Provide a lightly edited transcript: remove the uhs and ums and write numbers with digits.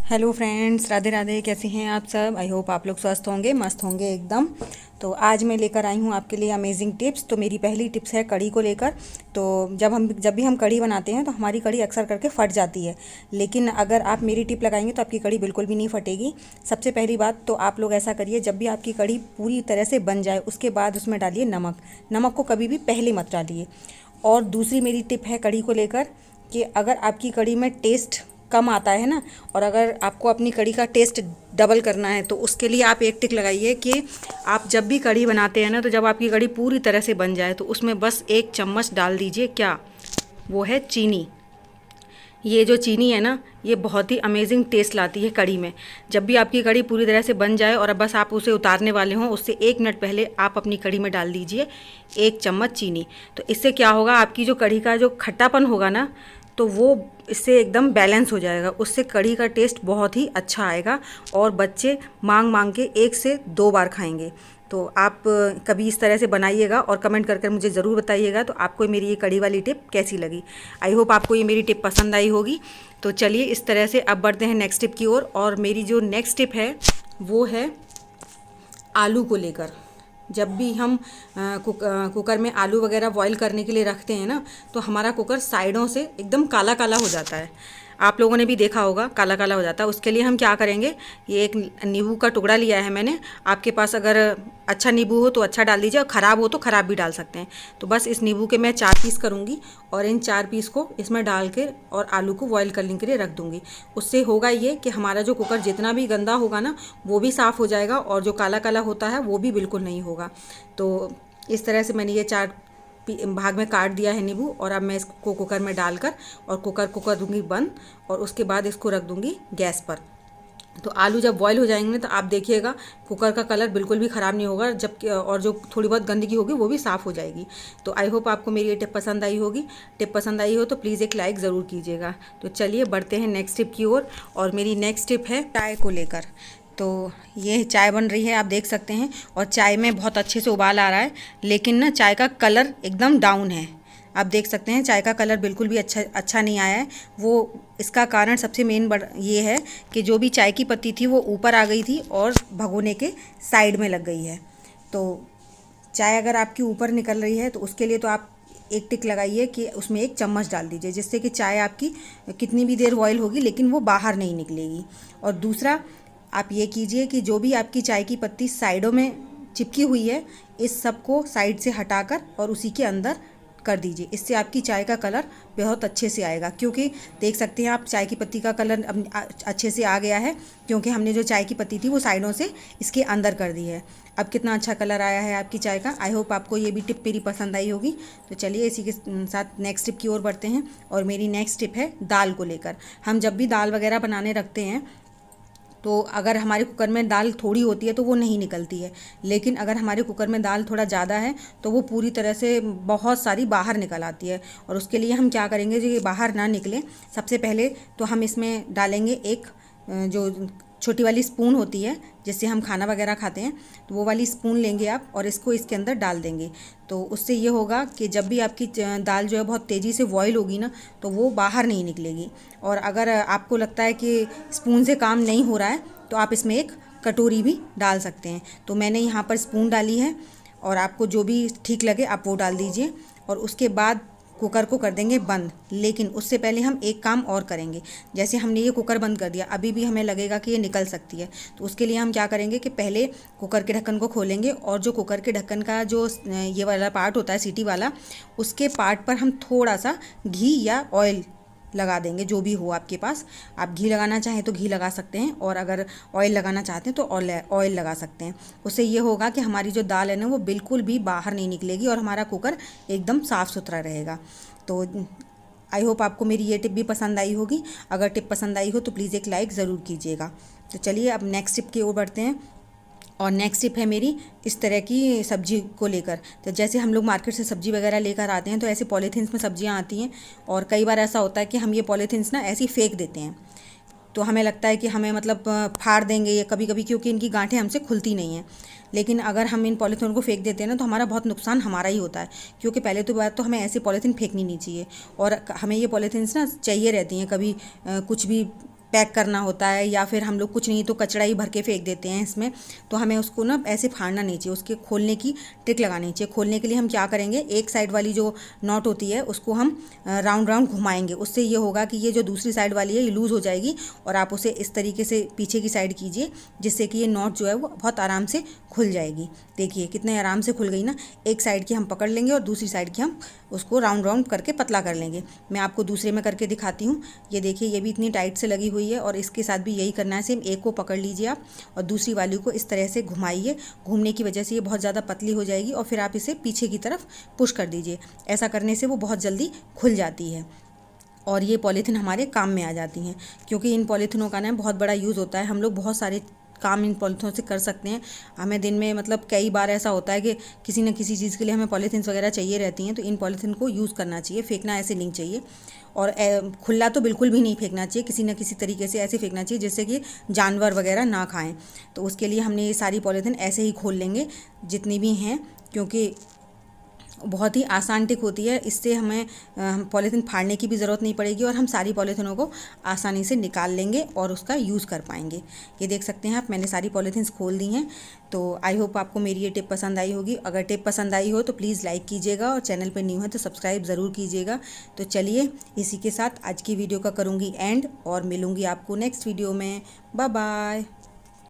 Hello friends, Radhe Radhe. कैसे हैं आप सब? आई होप आप लोग स्वस्थ होंगे, मस्त होंगे एकदम। तो आज मैं लेकर आई हूँ आपके लिए अमेजिंग टिप्स। तो मेरी पहली टिप्स है कढ़ी को लेकर। तो जब भी हम कढ़ी बनाते हैं तो हमारी कढ़ी अक्सर करके फट जाती है, लेकिन अगर आप मेरी टिप लगाएंगे तो आपकी कढ़ी बिल्कुल भी नहीं फटेगी। सबसे पहली बात तो आप लोग ऐसा करिए, जब भी आपकी कढ़ी पूरी तरह से बन जाए उसके बाद उसमें डालिए नमक। नमक को कभी भी पहले मत डालिए। और दूसरी मेरी टिप है कढ़ी को लेकर कि अगर आपकी कढ़ी में टेस्ट कम आता है ना, और अगर आपको अपनी कढ़ी का टेस्ट डबल करना है तो उसके लिए आप एक टिक लगाइए कि आप जब भी कढ़ी बनाते हैं ना, तो जब आपकी कढ़ी पूरी तरह से बन जाए तो उसमें बस 1 चम्मच डाल दीजिए। क्या? वो है चीनी। ये जो चीनी है ना, ये बहुत ही अमेजिंग टेस्ट लाती है कढ़ी में। जब भी आपकी कढ़ी पूरी तरह से बन जाए और अब बस आप उसे उतारने वाले हों, उससे 1 मिनट पहले आप अपनी कढ़ी में डाल दीजिए 1 चम्मच चीनी। तो इससे क्या होगा, आपकी जो कढ़ी का जो खट्टापन होगा ना, तो वो इससे एकदम बैलेंस हो जाएगा। उससे कढ़ी का टेस्ट बहुत ही अच्छा आएगा और बच्चे मांग मांग के 1 से 2 बार खाएंगे। तो आप कभी इस तरह से बनाइएगा और कमेंट कर मुझे ज़रूर बताइएगा तो आपको मेरी ये कढ़ी वाली टिप कैसी लगी। आई होप आपको ये मेरी टिप पसंद आई होगी। तो चलिए इस तरह से अब बढ़ते हैं नेक्स्ट टिप की ओर। और मेरी जो नेक्स्ट टिप है वो है आलू को लेकर। जब भी हम कुकर में आलू वगैरह बॉईल करने के लिए रखते हैं ना, तो हमारा कुकर साइडों से एकदम काला काला हो जाता है। आप लोगों ने भी देखा होगा, काला काला हो जाता है। उसके लिए हम क्या करेंगे, ये एक नींबू का टुकड़ा लिया है मैंने। आपके पास अगर अच्छा नींबू हो तो अच्छा डाल दीजिए, और ख़राब हो तो ख़राब भी डाल सकते हैं। तो बस इस नींबू के मैं 4 पीस करूँगी और इन 4 पीस को इसमें डाल के और आलू को बॉईल करने के लिए रख दूँगी। उससे होगा ये कि हमारा जो कुकर जितना भी गंदा होगा ना, वो भी साफ़ हो जाएगा और जो काला काला होता है वो भी बिल्कुल नहीं होगा। तो इस तरह से मैंने ये 4 भाग में काट दिया है नींबू। और अब मैं इसको कुकर में डालकर और कुकर को कर दूँगी बंद, और उसके बाद इसको रख दूँगी गैस पर। तो आलू जब बॉईल हो जाएंगे तो आप देखिएगा कुकर का कलर बिल्कुल भी ख़राब नहीं होगा, जब और जो थोड़ी बहुत गंदगी होगी वो भी साफ़ हो जाएगी। तो आई होप आपको मेरी ये टिप पसंद आई होगी। टिप पसंद आई हो तो प्लीज़ एक लाइक ज़रूर कीजिएगा। तो चलिए बढ़ते हैं नेक्स्ट टिप की ओर। और मेरी नेक्स्ट टिप है चाय को लेकर। तो ये चाय बन रही है, आप देख सकते हैं, और चाय में बहुत अच्छे से उबाल आ रहा है, लेकिन ना चाय का कलर एकदम डाउन है। आप देख सकते हैं चाय का कलर बिल्कुल भी अच्छा नहीं आया है। वो इसका कारण सबसे मेन ये है कि जो भी चाय की पत्ती थी वो ऊपर आ गई थी और भगोने के साइड में लग गई है। तो चाय अगर आपकी ऊपर निकल रही है तो उसके लिए तो आप एक टिक लगाइए कि उसमें 1 चम्मच डाल दीजिए, जिससे कि चाय आपकी कितनी भी देर बॉयल होगी लेकिन वो बाहर नहीं निकलेगी। और दूसरा आप ये कीजिए कि जो भी आपकी चाय की पत्ती साइडों में चिपकी हुई है, इस सब को साइड से हटाकर और उसी के अंदर कर दीजिए। इससे आपकी चाय का कलर बहुत अच्छे से आएगा, क्योंकि देख सकते हैं आप चाय की पत्ती का कलर अब अच्छे से आ गया है, क्योंकि हमने जो चाय की पत्ती थी वो साइडों से इसके अंदर कर दी है। अब कितना अच्छा कलर आया है आपकी चाय का। आई होप आपको ये भी टिप मेरी पसंद आई होगी। तो चलिए इसी के साथ नेक्स्ट टिप की ओर बढ़ते हैं। और मेरी नेक्स्ट टिप है दाल को लेकर। हम जब भी दाल वगैरह बनाने रखते हैं तो अगर हमारे कुकर में दाल थोड़ी होती है तो वो नहीं निकलती है, लेकिन अगर हमारे कुकर में दाल थोड़ा ज़्यादा है तो वो पूरी तरह से बहुत सारी बाहर निकल आती है। और उसके लिए हम क्या करेंगे, जो ये बाहर ना निकले, सबसे पहले तो हम इसमें डालेंगे एक जो छोटी वाली स्पून होती है जिससे हम खाना वगैरह खाते हैं, तो वो वाली स्पून लेंगे आप और इसको इसके अंदर डाल देंगे। तो उससे ये होगा कि जब भी आपकी दाल जो है बहुत तेज़ी से बॉईल होगी ना, तो वो बाहर नहीं निकलेगी। और अगर आपको लगता है कि स्पून से काम नहीं हो रहा है तो आप इसमें एक कटोरी भी डाल सकते हैं। तो मैंने यहाँ पर स्पून डाली है, और आपको जो भी ठीक लगे आप वो डाल दीजिए। और उसके बाद कुकर को कर देंगे बंद। लेकिन उससे पहले हम एक काम और करेंगे। जैसे हमने ये कुकर बंद कर दिया, अभी भी हमें लगेगा कि ये निकल सकती है, तो उसके लिए हम क्या करेंगे कि पहले कुकर के ढक्कन को खोलेंगे, और जो कुकर के ढक्कन का जो ये वाला पार्ट होता है सीटी वाला, उसके पार्ट पर हम थोड़ा सा घी या ऑयल लगा देंगे, जो भी हो आपके पास। आप घी लगाना चाहें तो घी लगा सकते हैं, और अगर ऑयल लगाना चाहते हैं तो ऑयल लगा सकते हैं। उससे ये होगा कि हमारी जो दाल है ना, वो बिल्कुल भी बाहर नहीं निकलेगी और हमारा कुकर एकदम साफ़ सुथरा रहेगा। तो आई होप आपको मेरी ये टिप भी पसंद आई होगी। अगर टिप पसंद आई हो तो प्लीज़ एक लाइक ज़रूर कीजिएगा। तो चलिए अब नेक्स्ट टिप की ओर बढ़ते हैं। और नेक्स्ट टिप है मेरी इस तरह की सब्जी को लेकर। तो जैसे हम लोग मार्केट से सब्जी वगैरह लेकर आते हैं तो ऐसे पॉलीथीन्स में सब्जियां आती हैं, और कई बार ऐसा होता है कि हम ये पॉलीथीन्स ना ऐसे ही फेंक देते हैं। तो हमें लगता है कि हमें मतलब फाड़ देंगे ये कभी कभी, क्योंकि इनकी गांठें हमसे खुलती नहीं हैं। लेकिन अगर हम इन पॉलीथीन को फेंक देते हैं ना, तो हमारा बहुत नुकसान हमारा ही होता है। क्योंकि पहले तो बात तो हमें ऐसी पॉलीथीन फेंकनी नहीं चाहिए, और हमें ये पॉलीथीन्स ना चाहिए रहती हैं। कभी कुछ भी पैक करना होता है, या फिर हम लोग कुछ नहीं तो कचरा ही भर के फेंक देते हैं इसमें, तो हमें उसको ना ऐसे फाड़ना नहीं चाहिए, उसके खोलने की ट्रिक लगानी चाहिए। खोलने के लिए हम क्या करेंगे, एक साइड वाली जो नॉट होती है उसको हम राउंड राउंड घुमाएंगे। उससे ये होगा कि ये जो दूसरी साइड वाली है ये लूज़ हो जाएगी, और आप उसे इस तरीके से पीछे की साइड कीजिए, जिससे कि ये नॉट जो है वो बहुत आराम से खुल जाएगी। देखिए कितने आराम से खुल गई ना। एक साइड की हम पकड़ लेंगे और दूसरी साइड की हम उसको राउंड राउंड करके पतला कर लेंगे। मैं आपको दूसरे में करके दिखाती हूँ। ये देखिए ये भी इतनी टाइट से लगी हुई है, और इसके साथ भी यही करना है। सेम एक को पकड़ लीजिए आप और दूसरी वाली को इस तरह से घुमाइए। घूमने की वजह से ये बहुत ज़्यादा पतली हो जाएगी, और फिर आप इसे पीछे की तरफ पुश कर दीजिए। ऐसा करने से वो बहुत जल्दी खुल जाती है, और ये पॉलीथीन हमारे काम में आ जाती हैं, क्योंकि इन पॉलीथीनों का ना बहुत बड़ा यूज़ होता है। हम लोग बहुत सारे काम इन पॉलीथीनों से कर सकते हैं। हमें दिन में मतलब कई बार ऐसा होता है कि किसी न किसी चीज़ के लिए हमें पॉलीथीन्स वगैरह चाहिए रहती हैं, तो इन पॉलीथीन को यूज़ करना चाहिए, फेंकना ऐसे नहीं चाहिए। और खुला तो बिल्कुल भी नहीं फेंकना चाहिए, किसी न किसी तरीके से ऐसे फेंकना चाहिए जिससे कि जानवर वगैरह ना खाएं। तो उसके लिए हमने ये सारी पॉलीथीन ऐसे ही खोल लेंगे जितनी भी हैं, क्योंकि बहुत ही आसान टिक होती है। इससे हमें पॉलीथीन फाड़ने की भी ज़रूरत नहीं पड़ेगी, और हम सारी पॉलीथीनों को आसानी से निकाल लेंगे और उसका यूज़ कर पाएंगे। ये देख सकते हैं आप, मैंने सारी पॉलीथीन्स खोल दी हैं। तो आई होप आपको मेरी ये टिप पसंद आई होगी। अगर टिप पसंद आई हो तो प्लीज़ लाइक कीजिएगा, और चैनल पर न्यू है तो सब्सक्राइब ज़रूर कीजिएगा। तो चलिए इसी के साथ आज की वीडियो का करूँगी एंड, और मिलूँगी आपको नेक्स्ट वीडियो में। Bye bye.